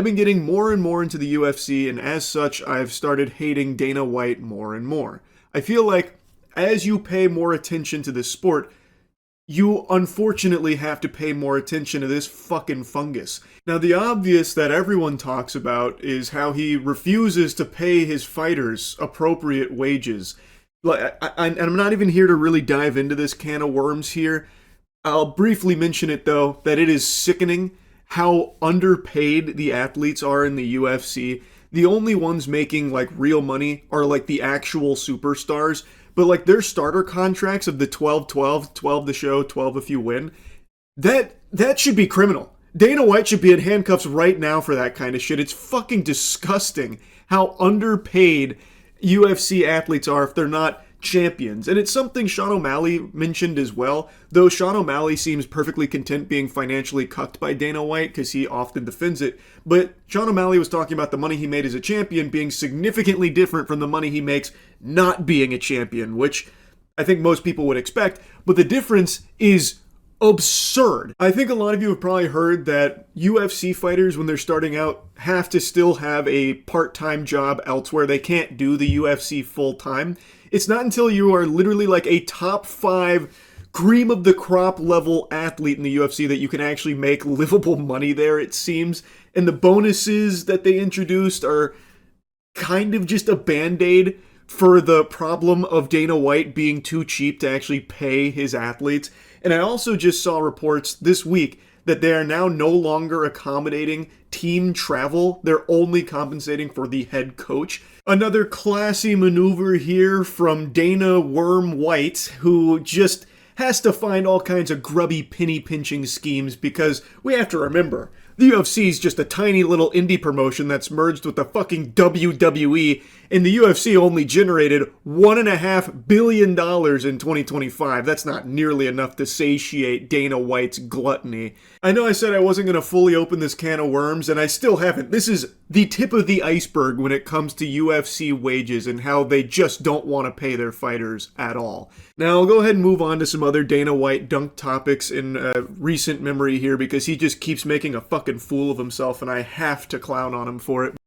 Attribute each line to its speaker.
Speaker 1: I've been getting more and more into the UFC, and as such, I've started hating Dana White more and more. I feel like as you pay more attention to this sport, you unfortunately have to pay more attention to this fucking fungus. Now, the obvious that everyone talks about is how he refuses to pay his fighters appropriate wages. And I'm not even here to really dive into this can of worms here. I'll briefly mention it though, that it is sickening how underpaid the athletes are in the UFC. The only ones making like real money are like the actual superstars, but like their starter contracts of the 12-12, 12 the show, 12 if you win, that should be criminal. Dana White should be in handcuffs right now for that kind of shit. It's fucking disgusting how underpaid UFC athletes are if they're not champions. And it's something Sean O'Malley mentioned as well, though Sean O'Malley seems perfectly content being financially cucked by Dana White because he often defends it. But Sean O'Malley was talking about the money he made as a champion being significantly different from the money he makes not being a champion, which I think most people would expect. But the difference is absurd. I think a lot of you have probably heard that UFC fighters, when they're starting out, have to still have a part-time job elsewhere. They can't do the UFC full-time. It's not until you are literally like a top 5 cream of the crop level athlete in the UFC that you can actually make livable money there, it seems. And the bonuses that they introduced are kind of just a band-aid for the problem of Dana White being too cheap to actually pay his athletes. And I also just saw reports this week that they are now no longer accommodating team travel. They're only compensating for the head coach. Another classy maneuver here from Dana Worm White, who just has to find all kinds of grubby penny pinching schemes because we have to remember, the UFC is just a tiny little indie promotion that's merged with the fucking WWE, and the UFC only generated $1.5 billion in 2025. That's not nearly enough to satiate Dana White's gluttony. I know I said I wasn't going to fully open this can of worms, and I still haven't. This is the tip of the iceberg when it comes to UFC wages and how they just don't want to pay their fighters at all. Now, I'll go ahead and move on to some other Dana White dunk topics in recent memory here because he just keeps making a fucking fool of himself and I have to clown on him for it.